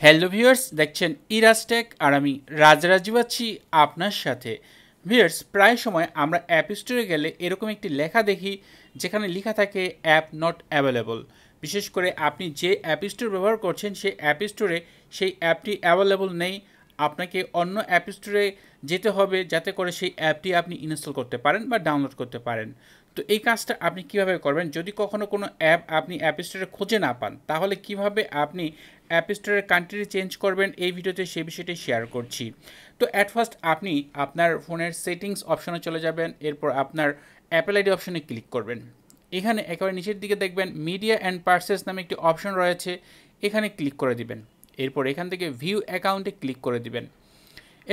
Hello viewers, দেখছেন Iraj take আর আমি রাজরাজি আছি আপনার সাথে। ভিউয়ার্স, প্রায় সময় আমরা অ্যাপ স্টোরে গেলে এরকম একটি লেখা দেখি যেখানে লেখা থাকে অ্যাপ নট অ্যাভেলেবল। বিশেষ করে আপনি যে অ্যাপ স্টোর ব্যবহার করছেন সেই অ্যাপ স্টোরে সেই অ্যাপটি অ্যাভেলেবল নেই, আপনাকে অন্য অ্যাপ স্টোরে যেতে হবে যাতে করে সেই অ্যাপটি আপনি ইনস্টল করতে পারেন বা ডাউনলোড করতে পারেন। তো এই কাজটা আপনি কিভাবে করবেন? যদি কখনো কোনো অ্যাপ আপনি অ্যাপ স্টোরে খুঁজে না পান, তাহলে কিভাবে আপনি অ্যাপ স্টোরের কান্ট্রি চেঞ্জ করবেন এই ভিডিওতে সেই বিষয়টি শেয়ার করছি। তো অ্যাট ফার্স্ট আপনি আপনার ফোনের সেটিংস অপশনে চলে যাবেন, এরপর আপনার অ্যাপেল আইডি অপশনে ক্লিক করবেন। এখানে একেবারে নিচের দিকে দেখবেন মিডিয়া অ্যান্ড পার্সেস নামে একটি অপশন রয়েছে, এখানে ক্লিক করে দিবেন। এরপর এখান থেকে ভিউ অ্যাকাউন্টে ক্লিক করে দিবেন।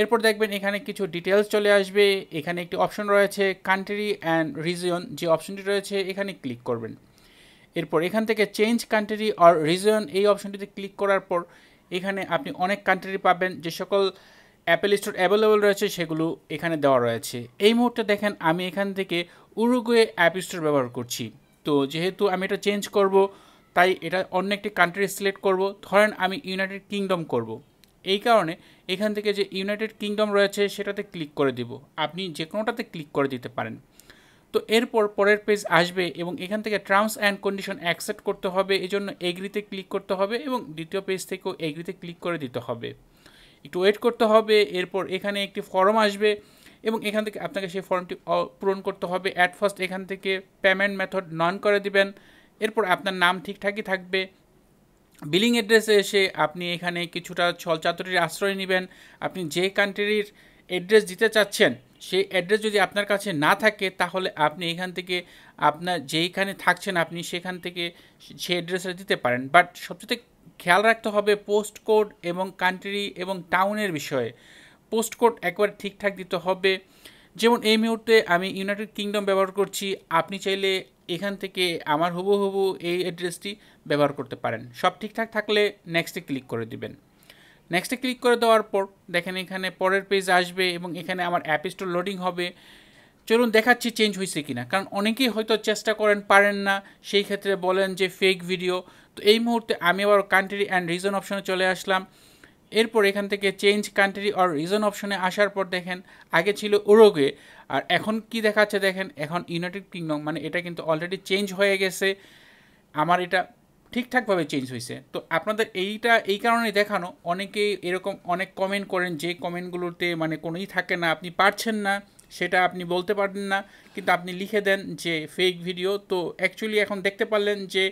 এরপর দেখবেন এখানে কিছু ডিটেলস চলে আসবে, এখানে একটি অপশন রয়েছে কান্ট্রি অ্যান্ড রিজিয়ন, যে অপশনটি রয়েছে এখানে ক্লিক করবেন। এরপর এখান থেকে চেঞ্জ কান্ট্রি অর রিজিয়ন এই অপশনটিতে ক্লিক করার পর এখানে আপনি অনেক কান্ট্রি পাবেন, যে সকল অ্যাপেল স্টোর অ্যাভেলেবল রয়েছে সেগুলো এখানে দেওয়া রয়েছে। এই মুহূর্তে দেখেন আমি এখান থেকে উরুগুয়ে অ্যাপ স্টোর ব্যবহার করছি। তো যেহেতু আমি এটা চেঞ্জ করব, তাই এটা অন্য একটি কান্ট্রি সিলেক্ট করব। ধরেন আমি ইউনাইটেড কিংডম করব, এই কারণে এখান থেকে যে ইউনাইটেড কিংডম রয়েছে সেটাতে ক্লিক করে দিব। আপনি যে কোনোটাতে ক্লিক করে দিতে পারেন। তো এরপর পরের পেজ আসবে এবং এখান থেকে টার্মস অ্যান্ড কন্ডিশন অ্যাকসেপ্ট করতে হবে, এই জন্য এগ্রিতে ক্লিক করতে হবে এবং দ্বিতীয় পেজ থেকেও এগ্রিতে ক্লিক করে দিতে হবে। একটু ওয়েট করতে হবে। এরপর এখানে একটি ফর্ম আসবে এবং এখান থেকে আপনাকে সেই ফর্মটি পূরণ করতে হবে। অ্যাট ফার্স্ট এখান থেকে পেমেন্ট মেথড নন করে দিবেন। এরপর আপনার নাম ঠিকঠাকই থাকবে। বিলিং অ্যাড্রেসে এসে আপনি এখানে কিছুটা ছলচাতুরির আশ্রয় নেবেন। আপনি যে কান্ট্রির অ্যাড্রেস দিতে চাচ্ছেন সেই অ্যাড্রেস যদি আপনার কাছে না থাকে, তাহলে আপনি এখান থেকে আপনার যেইখানে থাকছেন আপনি সেখান থেকে সেই অ্যাড্রেসে দিতে পারেন। বাট সবচেয়ে খেয়াল রাখতে হবে পোস্ট কোড এবং কান্ট্রি এবং টাউনের বিষয়ে। পোস্ট কোড একবার ঠিকঠাক দিতে হবে। যেমন এই মুহূর্তে আমি ইউনাইটেড কিংডম ব্যবহার করছি, আপনি চাইলে এখান থেকে আমার হুবহু এই অ্যাড্রেসটি ব্যবহার করতে পারেন। সব ঠিকঠাক থাকলে নেক্সটে ক্লিক করে দিবেন। নেক্সটে ক্লিক করে দেওয়ার পর দেখেন এখানে পরের পেজ আসবে এবং এখানে আমার অ্যাপ স্টোর লোডিং হবে। চলুন দেখাচ্ছি চেঞ্জ হয়েছে কিনা, কারণ অনেকেই হয়তো চেষ্টা করেন পারেন না, সেই ক্ষেত্রে বলেন যে ফেক ভিডিও। তো এই মুহূর্তে আমি আবার কান্ট্রি অ্যান্ড রিজন অপশনে চলে আসলাম। এরপর এখান থেকে চেঞ্জ কান্ট্রি অর রিজন অপশনে আসার পর দেখেন আগে ছিল উরুগুয়ে, আর এখন কি দেখাচ্ছে দেখেন এখন ইউনাইটেড কিংডম, মানে এটা কিন্তু অলরেডি চেঞ্জ হয়ে গেছে। আমার এটা ঠিকঠাকভাবে চেঞ্জ হয়েছে। তো আপনাদের এইটা এই কারণেই দেখানো, অনেকেই এরকম অনেক কমেন্ট করেন যে কমেন্টগুলোতে মানে কোনোই থাকে না, আপনি পারছেন না সেটা আপনি বলতে পারেন না, কিন্তু আপনি লিখে দেন যে ফেক ভিডিও। তো অ্যাকচুয়ালি এখন দেখতে পারলেন যে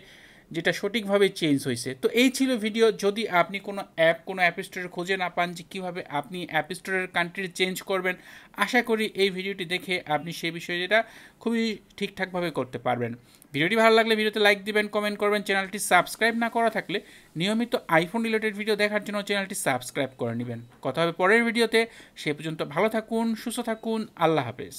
যেটা সঠিকভাবে চেঞ্জ হয়েছে। তো এই ছিল ভিডিও। যদি আপনি কোনো অ্যাপ স্টোরে খুঁজে না পান যে কীভাবে আপনি অ্যাপ স্টোরের কান্ট্রি চেঞ্জ করবেন, আশা করি এই ভিডিওটি দেখে আপনি সেই বিষয়টা খুবই ঠিকঠাকভাবে করতে পারবেন। ভিডিওটি ভালো লাগলে ভিডিওতে লাইক দিবেন, কমেন্ট করবেন। চ্যানেলটি সাবস্ক্রাইব না করা থাকলে নিয়মিত আইফোন রিলেটেড ভিডিও দেখার জন্য চ্যানেলটি সাবস্ক্রাইব করে নেবেন। কথা হবে পরের ভিডিওতে। সে পর্যন্ত ভালো থাকুন, সুস্থ থাকুন, আল্লাহ হাফেজ।